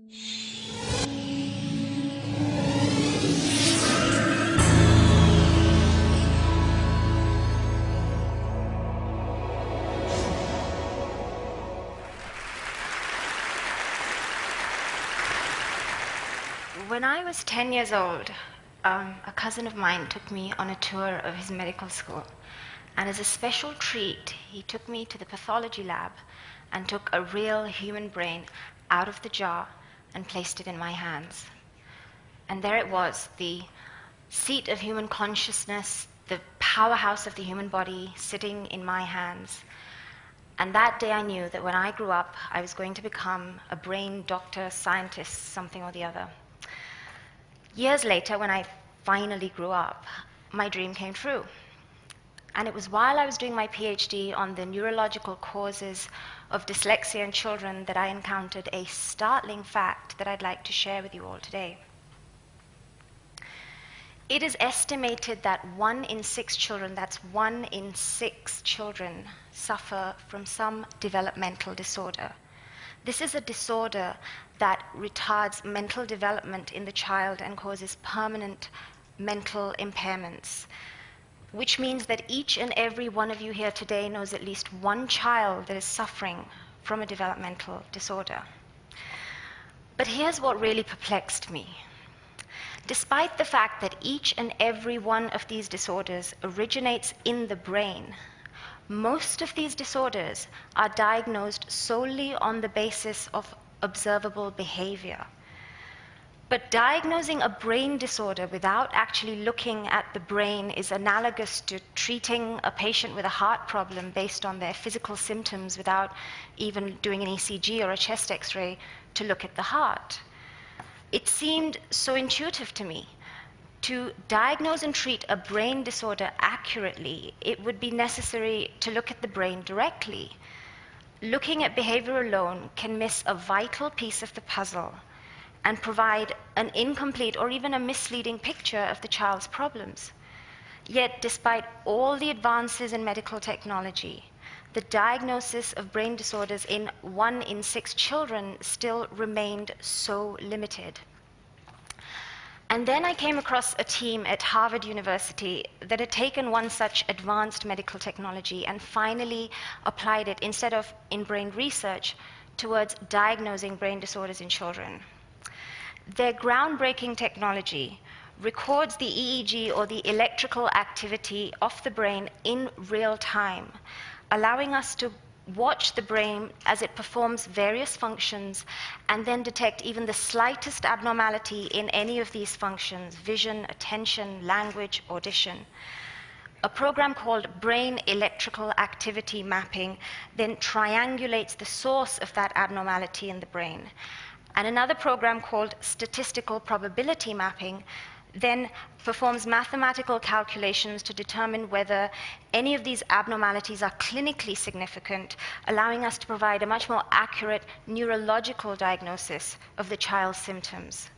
When I was 10 years old, a cousin of mine took me on a tour of his medical school. And as a special treat, he took me to the pathology lab and took a real human brain out of the jar and placed it in my hands. And there it was, the seat of human consciousness, the powerhouse of the human body sitting in my hands. And that day I knew that when I grew up, I was going to become a brain doctor, scientist, something or the other. Years later, when I finally grew up, my dream came true. And it was while I was doing my PhD on the neurological causes of dyslexia in children that I encountered a startling fact that I'd like to share with you all today. It is estimated that 1 in 6 children, that's 1 in 6 children, suffer from some developmental disorder. This is a disorder that retards mental development in the child and causes permanent mental impairments, which means that each and every one of you here today knows at least one child that is suffering from a developmental disorder. But here's what really perplexed me. Despite the fact that each and every one of these disorders originates in the brain, most of these disorders are diagnosed solely on the basis of observable behavior. But diagnosing a brain disorder without actually looking at the brain is analogous to treating a patient with a heart problem based on their physical symptoms without even doing an ECG or a chest X-ray to look at the heart. It seemed so intuitive to me. To diagnose and treat a brain disorder accurately, it would be necessary to look at the brain directly. Looking at behavior alone can miss a vital piece of the puzzle and provide an incomplete or even a misleading picture of the child's problems. Yet, despite all the advances in medical technology, the diagnosis of brain disorders in 1 in 6 children still remained so limited. And then I came across a team at Harvard University that had taken one such advanced medical technology and finally applied it, instead of in brain research, towards diagnosing brain disorders in children. Their groundbreaking technology records the EEG, or the electrical activity of the brain, in real time, allowing us to watch the brain as it performs various functions and then detect even the slightest abnormality in any of these functions: vision, attention, language, audition. A program called brain electrical activity mapping then triangulates the source of that abnormality in the brain. And another program called statistical probability mapping then performs mathematical calculations to determine whether any of these abnormalities are clinically significant, allowing us to provide a much more accurate neurological diagnosis of the child's symptoms.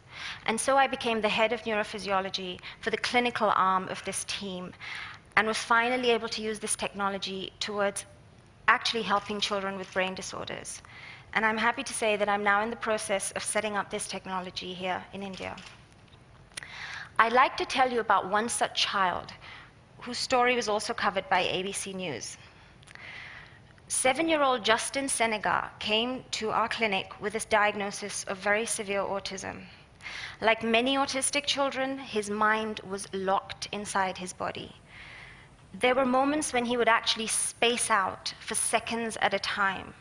And so I became the head of neurophysiology for the clinical arm of this team, and was finally able to use this technology towards actually helping children with brain disorders. And I'm happy to say that I'm now in the process of setting up this technology here in India. I'd like to tell you about one such child whose story was also covered by ABC News. 7-year-old Justin Senegar came to our clinic with this diagnosis of very severe autism. Like many autistic children, his mind was locked inside his body. There were moments when he would actually space out for seconds at a time.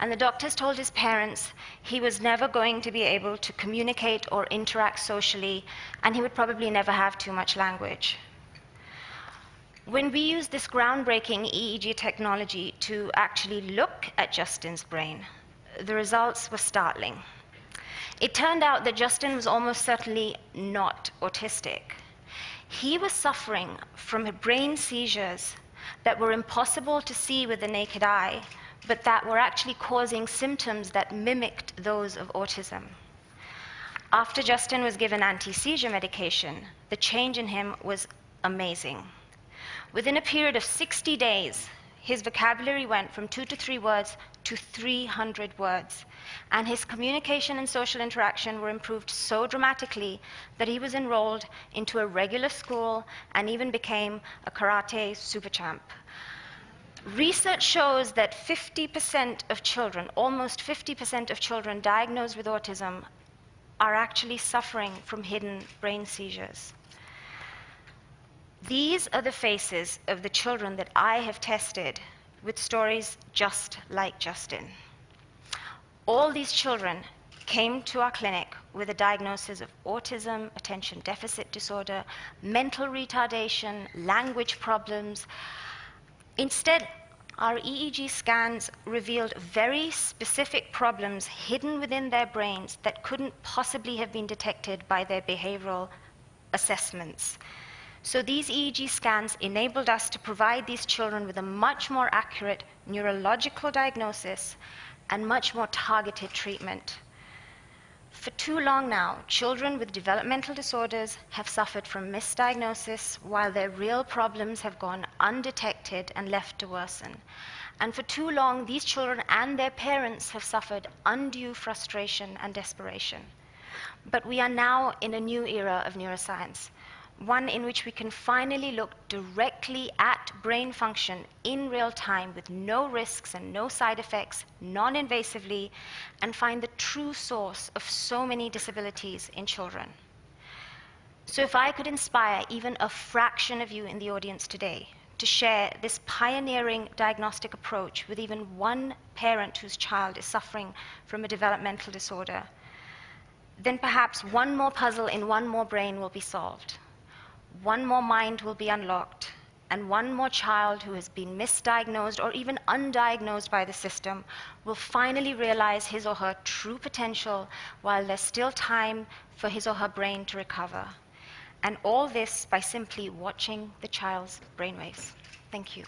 And the doctors told his parents he was never going to be able to communicate or interact socially, and he would probably never have too much language. When we used this groundbreaking EEG technology to actually look at Justin's brain, the results were startling. It turned out that Justin was almost certainly not autistic. He was suffering from brain seizures that were impossible to see with the naked eye, but that were actually causing symptoms that mimicked those of autism. After Justin was given anti-seizure medication, the change in him was amazing. Within a period of 60 days, his vocabulary went from 2 to 3 words to 300 words, and his communication and social interaction were improved so dramatically that he was enrolled into a regular school and even became a karate super champ. Research shows that 50% of children, almost 50% of children diagnosed with autism, are actually suffering from hidden brain seizures. These are the faces of the children that I have tested with stories just like Justin. All these children came to our clinic with a diagnosis of autism, attention deficit disorder, mental retardation, language problems. Instead, our EEG scans revealed very specific problems hidden within their brains that couldn't possibly have been detected by their behavioral assessments. So these EEG scans enabled us to provide these children with a much more accurate neurological diagnosis and much more targeted treatment. For too long now, children with developmental disorders have suffered from misdiagnosis while their real problems have gone undetected and left to worsen. And for too long, these children and their parents have suffered undue frustration and desperation. But we are now in a new era of neuroscience, one in which we can finally look directly at brain function in real time with no risks and no side effects, non-invasively, and find the true source of so many disabilities in children. So if I could inspire even a fraction of you in the audience today to share this pioneering diagnostic approach with even one parent whose child is suffering from a developmental disorder, then perhaps one more puzzle in one more brain will be solved. One more mind will be unlocked, and one more child who has been misdiagnosed or even undiagnosed by the system will finally realize his or her true potential while there's still time for his or her brain to recover. And all this by simply watching the child's brainwaves. Thank you.